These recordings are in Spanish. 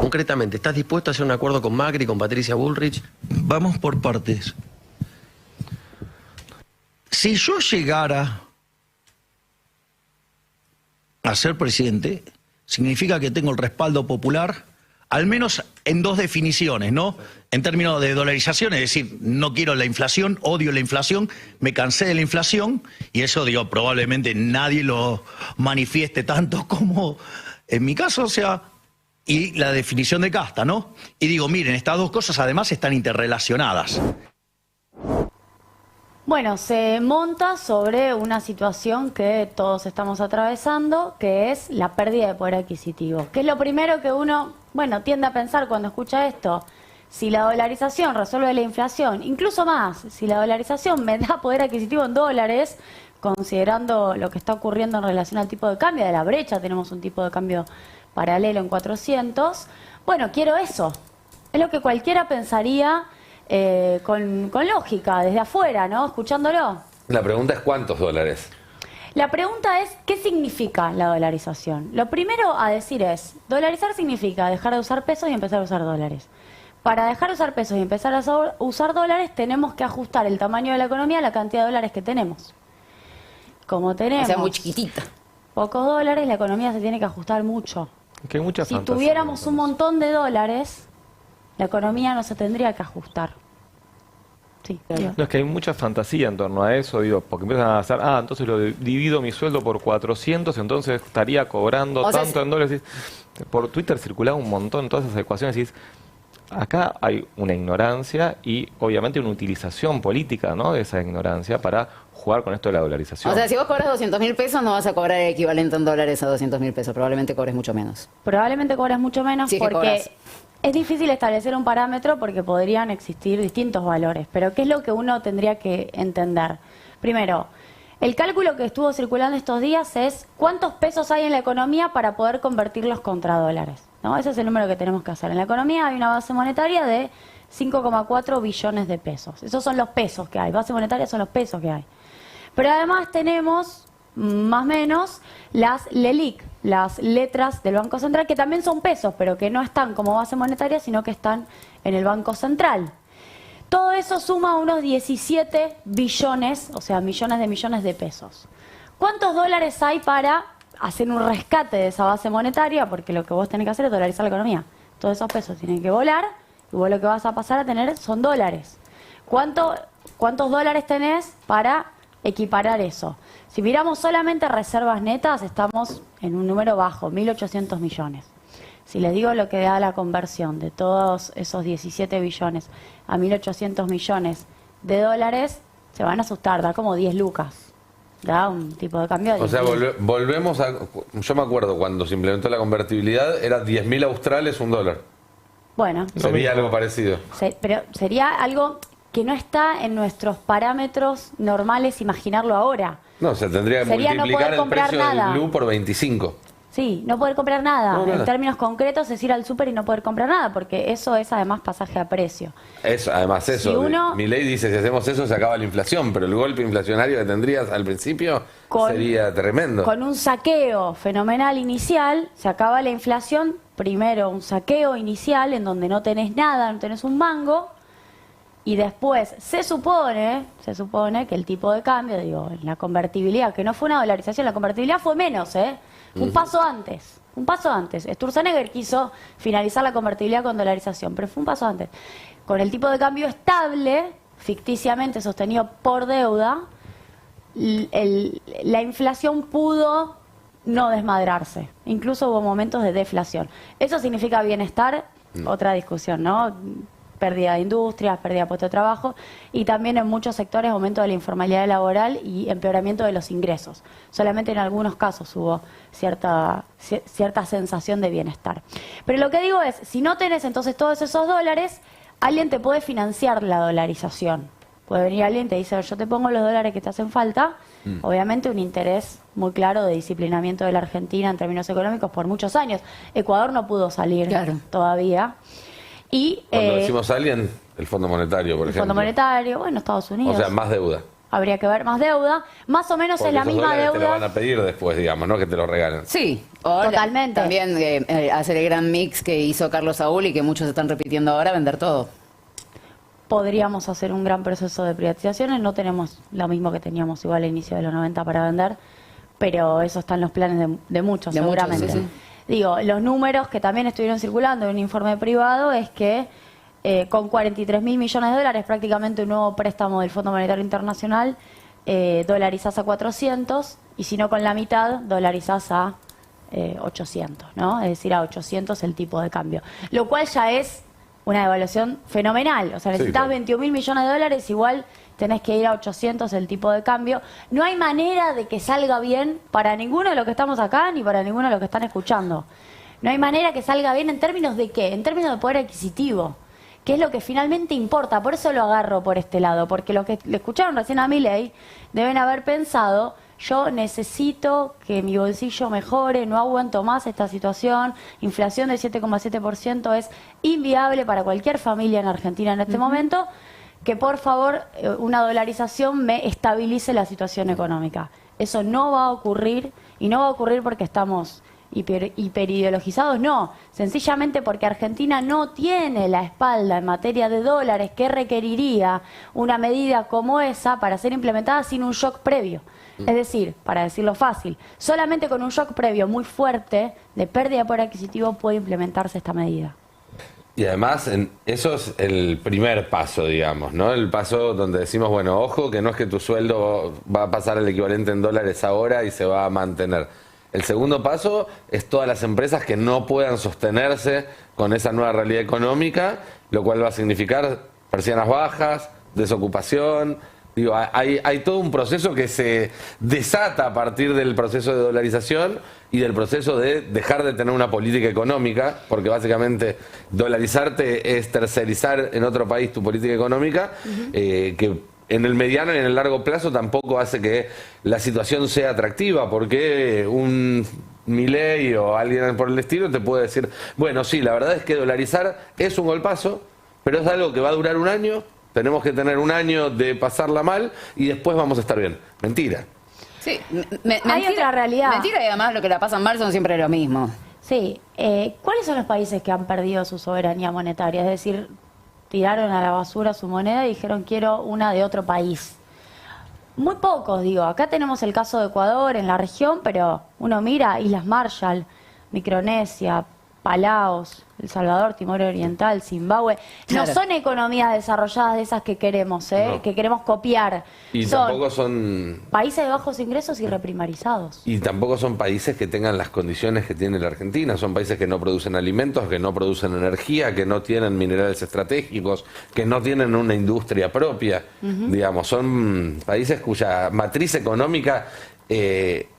Concretamente, ¿estás dispuesto a hacer un acuerdo con Macri, con Patricia Bullrich? Vamos por partes. Si yo llegara a ser presidente, significa que tengo el respaldo popular, al menos en dos definiciones, ¿no? En términos de dolarización, es decir, no quiero la inflación, odio la inflación, me cansé de la inflación, y eso, digo, probablemente nadie lo manifieste tanto como en mi caso, o sea, y la definición de casta, ¿no? Y digo, miren, estas dos cosas además están interrelacionadas. Bueno, se monta sobre una situación que todos estamos atravesando, que es la pérdida de poder adquisitivo. Que es lo primero que uno, bueno, tiende a pensar cuando escucha esto. Si la dolarización resuelve la inflación, incluso más, si la dolarización me da poder adquisitivo en dólares, considerando lo que está ocurriendo en relación al tipo de cambio, de la brecha, tenemos un tipo de cambio paralelo en 400, bueno, quiero eso. Es lo que cualquiera pensaría con lógica, desde afuera, ¿no? Escuchándolo. La pregunta es ¿cuántos dólares? La pregunta es, ¿qué significa la dolarización? Lo primero a decir es, dolarizar significa dejar de usar pesos y empezar a usar dólares. Para dejar de usar pesos y empezar a usar dólares, tenemos que ajustar el tamaño de la economía a la cantidad de dólares que tenemos. Como tenemos... O sea, muy chiquitita. Pocos dólares, la economía se tiene que ajustar mucho. Que hay mucha Si fantasía, tuviéramos un montón de dólares, la economía no se tendría que ajustar. Sí, no, es que hay mucha fantasía en torno a eso, digo, porque empiezan a hacer, entonces lo divido mi sueldo por 400, entonces estaría cobrando tanto en dólares. Por Twitter circulaba un montón todas esas ecuaciones y decís, acá hay una ignorancia y obviamente una utilización política, ¿no?, de esa ignorancia para jugar con esto de la dolarización. O sea, si vos cobras 200.000 pesos, no vas a cobrar el equivalente en dólares a 200.000 pesos. Probablemente cobres mucho menos. Probablemente cobres mucho menos Sí, porque es difícil establecer un parámetro porque podrían existir distintos valores. Pero ¿qué es lo que uno tendría que entender? Primero, el cálculo que estuvo circulando estos días es cuántos pesos hay en la economía para poder convertirlos contra dólares, ¿no? Ese es el número que tenemos que hacer. En la economía hay una base monetaria de 5,4 billones de pesos. Esos son los pesos que hay. Base monetaria son los pesos que hay. Pero además tenemos, más o menos, las LELIQ, las letras del Banco Central, que también son pesos, pero que no están como base monetaria, sino que están en el Banco Central. Todo eso suma unos 17 billones, o sea, millones de pesos. ¿Cuántos dólares hay para hacer un rescate de esa base monetaria? Porque lo que vos tenés que hacer es dolarizar la economía. Todos esos pesos tienen que volar y vos lo que vas a pasar a tener son dólares. ¿Cuántos dólares tenés para equiparar eso? Si miramos solamente reservas netas, estamos en un número bajo, 1.800 millones. Si les digo lo que da la conversión de todos esos 17 billones a 1.800 millones de dólares, se van a asustar, da como 10 lucas. Da un tipo de cambio. O sea, volvemos a... Yo me acuerdo cuando se implementó la convertibilidad, era 10.000 australes, $1. Bueno. Sería algo parecido. Pero sería algo que no está en nuestros parámetros normales imaginarlo ahora. No, se tendría que multiplicar el precio del blue por 25. Sí, no poder comprar nada. No, en términos concretos es ir al súper y no poder comprar nada, porque eso es además pasaje a precio. Además eso. Si uno, mi ley dice, si hacemos eso se acaba la inflación, pero el golpe inflacionario que tendrías al principio sería tremendo. Con un saqueo fenomenal inicial, se acaba la inflación. Primero un saqueo inicial en donde no tenés nada, no tenés un mango. Y después se supone que el tipo de cambio, digo, la convertibilidad, que no fue una dolarización, la convertibilidad fue menos, un paso antes. Sturzenegger quiso finalizar la convertibilidad con dolarización, pero fue un paso antes. Con el tipo de cambio estable, ficticiamente sostenido por deuda, la inflación pudo no desmadrarse. Incluso hubo momentos de deflación. ¿Eso significa bienestar? Otra discusión, ¿no? Pérdida de industrias, pérdida de puestos de trabajo y también en muchos sectores aumento de la informalidad laboral y empeoramiento de los ingresos. Solamente en algunos casos hubo cierta sensación de bienestar. Pero lo que digo es, si no tenés entonces todos esos dólares, alguien te puede financiar la dolarización. Puede venir alguien y te dice, yo te pongo los dólares que te hacen falta. Obviamente un interés muy claro de disciplinamiento de la Argentina en términos económicos por muchos años. Ecuador no pudo salir todavía. Y, cuando decimos alguien, el Fondo Monetario, por ejemplo. El Fondo Monetario, bueno, Estados Unidos. O sea, más deuda. habría que ver más deuda. Más o menos Porque es la esos misma dólares te lo van deuda. a pedir después, digamos, no que te lo regalen. Sí, o Totalmente. también hacer el gran mix que hizo Carlos Saúl y que muchos están repitiendo ahora, vender todo. Podríamos hacer un gran proceso de privatizaciones. No tenemos lo mismo que teníamos igual al inicio de los 90 para vender, pero eso está en los planes de muchos, De muchos, seguramente. sí, sí. Digo, los números que también estuvieron circulando en un informe privado es que con 43.000 millones de dólares, prácticamente un nuevo préstamo del Fondo Monetario Internacional, dolarizás a 400, y si no con la mitad, dolarizás a 800, ¿no? Es decir, a 800 el tipo de cambio. Lo cual ya es una devaluación fenomenal. O sea, necesitas claro. 21.000 millones de dólares, igual tenés que ir a 800 el tipo de cambio. No hay manera de que salga bien para ninguno de los que estamos acá, ni para ninguno de los que están escuchando. No hay manera que salga bien en términos de ¿qué? En términos de poder adquisitivo, que es lo que finalmente importa. Por eso lo agarro por este lado, porque los que le escucharon recién a Milei deben haber pensado: yo necesito que mi bolsillo mejore, no aguanto más esta situación, inflación del 7,7% es inviable para cualquier familia en Argentina en este momento, que por favor una dolarización me estabilice la situación económica. Eso no va a ocurrir, y no va a ocurrir porque estamos hiperideologizados, no, sencillamente porque Argentina no tiene la espalda en materia de dólares que requeriría una medida como esa para ser implementada sin un shock previo. Es decir, para decirlo fácil, solamente con un shock previo muy fuerte de pérdida de poder adquisitivo puede implementarse esta medida. Y además, eso es el primer paso, digamos, ¿no? El paso donde decimos, bueno, ojo, que no es que tu sueldo va a pasar el equivalente en dólares ahora y se va a mantener. El segundo paso es todas las empresas que no puedan sostenerse con esa nueva realidad económica, lo cual va a significar persianas bajas, desocupación. Digo, hay todo un proceso que se desata a partir del proceso de dolarización y del proceso de dejar de tener una política económica, porque básicamente dolarizarte es tercerizar en otro país tu política económica, que en el mediano y en el largo plazo tampoco hace que la situación sea atractiva, porque un Milei o alguien por el estilo te puede decir, bueno, sí, la verdad es que dolarizar es un golpazo, pero es algo que va a durar un año. Tenemos que tener un año de pasarla mal y después vamos a estar bien. Mentira. Sí, Hay otra realidad. Mentira, y además lo que la pasan mal son siempre lo mismo. Sí, ¿cuáles son los países que han perdido su soberanía monetaria? Es decir, tiraron a la basura su moneda y dijeron quiero una de otro país. Muy pocos, digo. Acá tenemos el caso de Ecuador en la región, pero uno mira Islas Marshall, Micronesia, Palaos, El Salvador, Timor Oriental, Zimbabue. Claro. No son economías desarrolladas de esas que queremos, No. que queremos copiar. Y tampoco son... países de bajos ingresos y reprimarizados. Y tampoco son países que tengan las condiciones que tiene la Argentina. Son países que no producen alimentos, que no producen energía, que no tienen minerales estratégicos, que no tienen una industria propia. Digamos, son países cuya matriz económica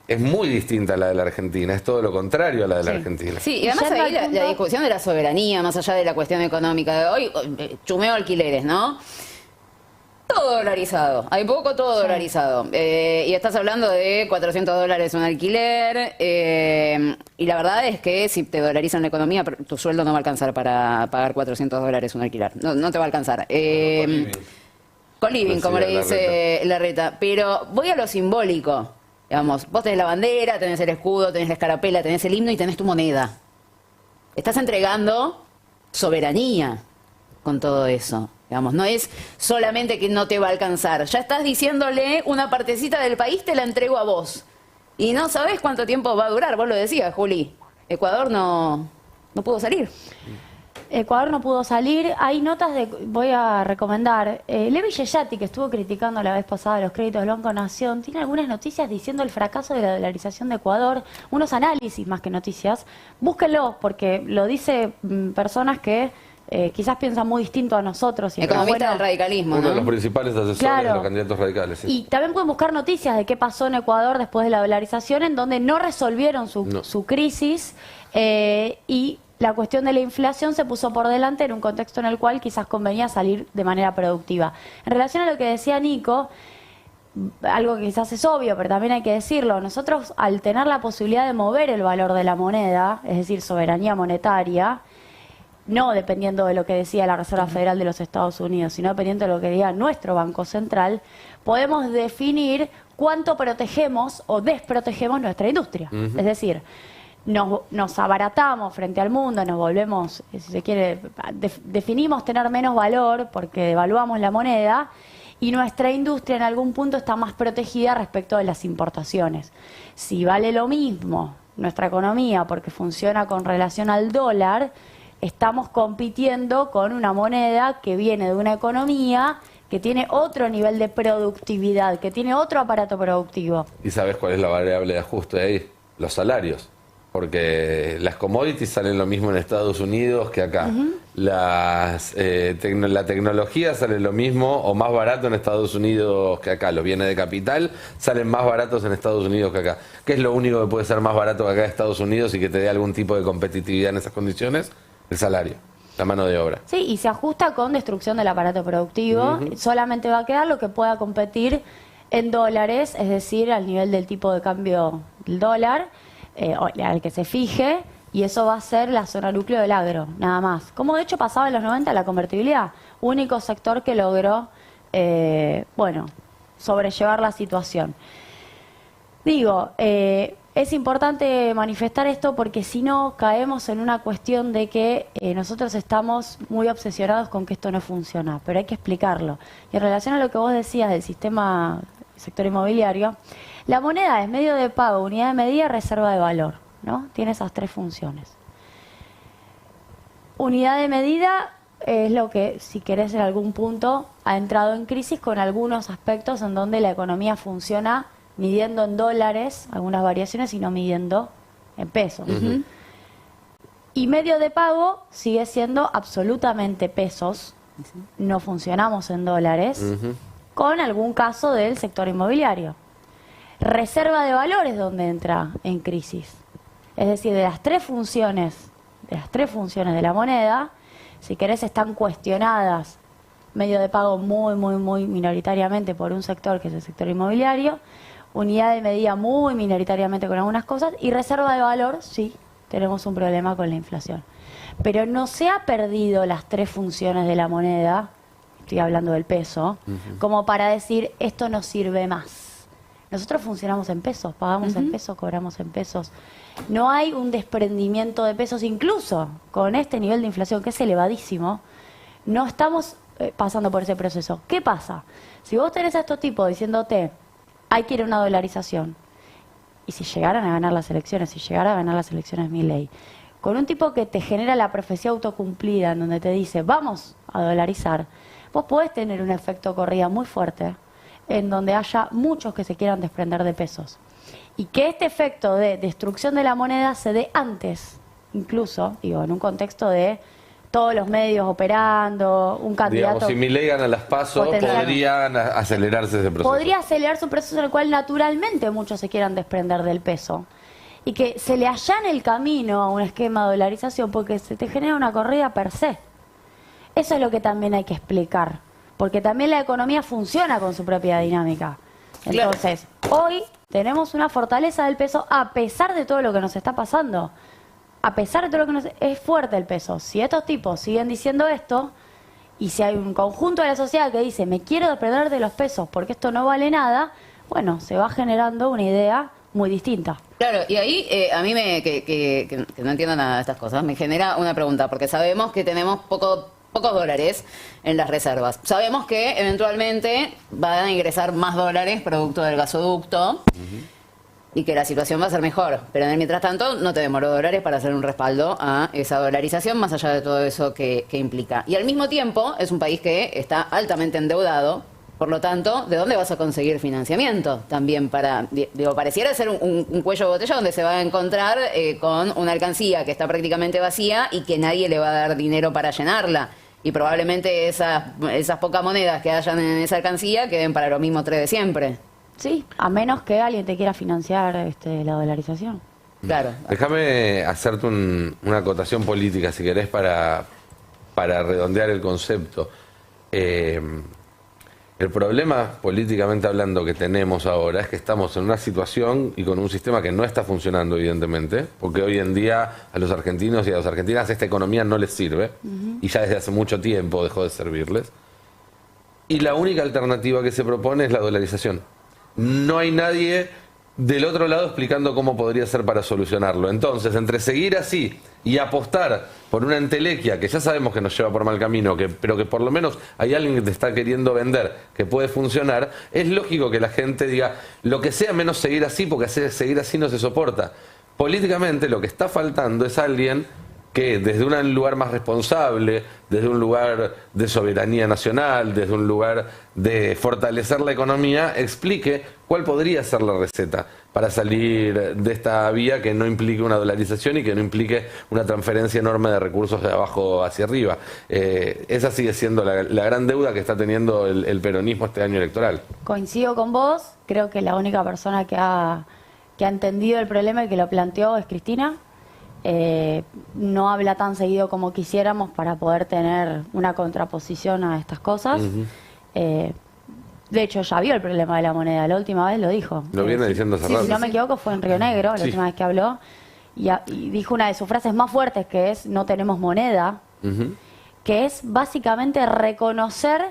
es muy distinta a la de la Argentina. Es todo lo contrario a la de la Argentina. Sí, y además Yendo ahí al punto- la discusión de la soberanía, más allá de la cuestión económica de hoy, chumeo alquileres, ¿no? Todo dolarizado, hay poco todo dolarizado. Y estás hablando de $400 un alquiler, y la verdad es que si te dolarizan la economía, tu sueldo no va a alcanzar para pagar $400 un alquiler, no te va a alcanzar. Co-living, como le dice Larreta. Pero voy a lo simbólico. Digamos, vos tenés la bandera, tenés el escudo, tenés la escarapela, tenés el himno y tenés tu moneda. Estás entregando soberanía con todo eso. Digamos, no es solamente que no te va a alcanzar. Ya estás diciéndole una partecita del país, te la entrego a vos. Y no sabés cuánto tiempo va a durar. Vos lo decías, Juli. Ecuador no pudo salir. Ecuador no pudo salir. Hay notas voy a recomendar. Levi Yeyati, que estuvo criticando la vez pasada los créditos del Banco Nación, tiene algunas noticias diciendo el fracaso de la dolarización de Ecuador, unos análisis más que noticias. Búsquenlo, porque lo dice personas que quizás piensan muy distinto a nosotros. Y Economista del radicalismo, Uno de ¿no? los principales asesores Claro. de los candidatos radicales. Sí. Y también pueden buscar noticias de qué pasó en Ecuador después de la dolarización, en donde no resolvieron su crisis, y la cuestión de la inflación se puso por delante en un contexto en el cual quizás convenía salir de manera productiva. En relación a lo que decía Nico, algo que quizás es obvio, pero también hay que decirlo, nosotros al tener la posibilidad de mover el valor de la moneda, es decir, soberanía monetaria, no dependiendo de lo que decía la Reserva Federal de los Estados Unidos, sino dependiendo de lo que diga nuestro Banco Central, podemos definir cuánto protegemos o desprotegemos nuestra industria. Es decir, nos abaratamos frente al mundo, nos volvemos, si se quiere, definimos tener menos valor porque devaluamos la moneda y nuestra industria en algún punto está más protegida respecto de las importaciones. Si vale lo mismo nuestra economía porque funciona con relación al dólar, estamos compitiendo con una moneda que viene de una economía que tiene otro nivel de productividad, que tiene otro aparato productivo. ¿Y sabes cuál es la variable de ajuste ahí? Los salarios. Porque las commodities salen lo mismo en Estados Unidos que acá. La tecnología sale lo mismo o más barato en Estados Unidos que acá. Los bienes de capital salen más baratos en Estados Unidos que acá. ¿Qué es lo único que puede ser más barato que acá en Estados Unidos y que te dé algún tipo de competitividad en esas condiciones? El salario, la mano de obra. Sí, y se ajusta con destrucción del aparato productivo. Solamente va a quedar lo que pueda competir en dólares, es decir, al nivel del tipo de cambio del dólar, al que se fije, y eso va a ser la zona núcleo del agro, nada más. Como de hecho pasaba en los 90 la convertibilidad, único sector que logró, sobrellevar la situación. Digo, es importante manifestar esto porque si no caemos en una cuestión de que nosotros estamos muy obsesionados con que esto no funciona, pero hay que explicarlo. Y en relación a lo que vos decías del sistema sector inmobiliario, la moneda es medio de pago, unidad de medida, reserva de valor, ¿no? Tiene esas tres funciones. Unidad de medida es lo que, si querés, en algún punto ha entrado en crisis con algunos aspectos en donde la economía funciona midiendo en dólares, algunas variaciones, y no midiendo en pesos. Y medio de pago sigue siendo absolutamente pesos, no funcionamos en dólares, con algún caso del sector inmobiliario. Reserva de valor es donde entra en crisis. Es decir, de las tres funciones de la moneda, si querés, están cuestionadas. Medio de pago muy minoritariamente por un sector que es el sector inmobiliario, unidad de medida muy minoritariamente con algunas cosas, y reserva de valor, sí, tenemos un problema con la inflación. Pero no se ha perdido las tres funciones de la moneda, estoy hablando del peso, como para decir esto no sirve más. Nosotros funcionamos en pesos, pagamos en pesos, cobramos en pesos. No hay un desprendimiento de pesos, incluso con este nivel de inflación que es elevadísimo, no estamos pasando por ese proceso. ¿Qué pasa? Si vos tenés a estos tipos diciéndote hay que ir a una dolarización, y si llegaran a ganar las elecciones, Milei, con un tipo que te genera la profecía autocumplida, en donde te dice vamos a dolarizar, vos podés tener un efecto corrida muy fuerte, en donde haya muchos que se quieran desprender de pesos. Y que este efecto de destrucción de la moneda se dé antes, incluso, en un contexto de todos los medios operando, un candidato... Digamos, si Milei gana las PASO, podría acelerarse ese proceso. Podría acelerarse un proceso en el cual naturalmente muchos se quieran desprender del peso. Y que se le allane el camino a un esquema de dolarización porque se te genera una corrida per se. Eso es lo que también hay que explicar. Porque también la economía funciona con su propia dinámica. Entonces, hoy tenemos una fortaleza del peso a pesar de todo lo que nos está pasando. A pesar de todo lo que nos... Es fuerte el peso. Si estos tipos siguen diciendo esto, y si hay un conjunto de la sociedad que dice me quiero desprender de los pesos porque esto no vale nada, bueno, se va generando una idea muy distinta. Claro, y ahí a mí que no entiendo nada de estas cosas, me genera una pregunta, porque sabemos que tenemos pocos dólares en las reservas. Sabemos que eventualmente van a ingresar más dólares producto del gasoducto y que la situación va a ser mejor. Pero en el mientras tanto no tenemos los dólares para hacer un respaldo a esa dolarización, más allá de todo eso que implica. Y al mismo tiempo es un país que está altamente endeudado. Por lo tanto, ¿de dónde vas a conseguir financiamiento? También para, pareciera ser un cuello de botella donde se va a encontrar con una alcancía que está prácticamente vacía y que nadie le va a dar dinero para llenarla. Y probablemente esas pocas monedas que hayan en esa alcancía queden para los mismos tres de siempre. Sí, a menos que alguien te quiera financiar la dolarización. Claro. Déjame hacerte una acotación política, si querés, para redondear el concepto. El problema, políticamente hablando, que tenemos ahora es que estamos en una situación y con un sistema que no está funcionando, evidentemente, porque hoy en día a los argentinos y a las argentinas esta economía no les sirve, y ya desde hace mucho tiempo dejó de servirles. Y la única alternativa que se propone es la dolarización. No hay nadie del otro lado explicando cómo podría ser para solucionarlo. Entonces, entre seguir así y apostar por una entelequia que ya sabemos que nos lleva por mal camino, pero que por lo menos hay alguien que te está queriendo vender que puede funcionar, es lógico que la gente diga lo que sea menos seguir así, porque seguir así no se soporta. Políticamente lo que está faltando es alguien que desde un lugar más responsable, desde un lugar de soberanía nacional, desde un lugar de fortalecer la economía, explique cuál podría ser la receta para salir de esta vía que no implique una dolarización y que no implique una transferencia enorme de recursos de abajo hacia arriba. Esa sigue siendo la gran deuda que está teniendo el peronismo este año electoral. Coincido con vos, creo que la única persona que ha entendido el problema y que lo planteó es Cristina. No habla tan seguido como quisiéramos para poder tener una contraposición a estas cosas. De hecho, ya vio el problema de la moneda, la última vez lo dijo. Lo viene diciendo hace rato. Si no me equivoco, fue en Río Negro, la última vez que habló, y dijo una de sus frases más fuertes, que es no tenemos moneda, que es básicamente reconocer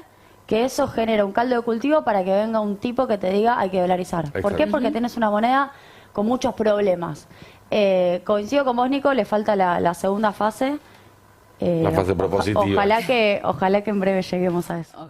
que eso genera un caldo de cultivo para que venga un tipo que te diga hay que dolarizar. ¿Por qué? Porque tenés una moneda con muchos problemas. Coincido con vos, Nico, le falta la segunda fase. La fase propositiva. Ojalá que en breve lleguemos a eso.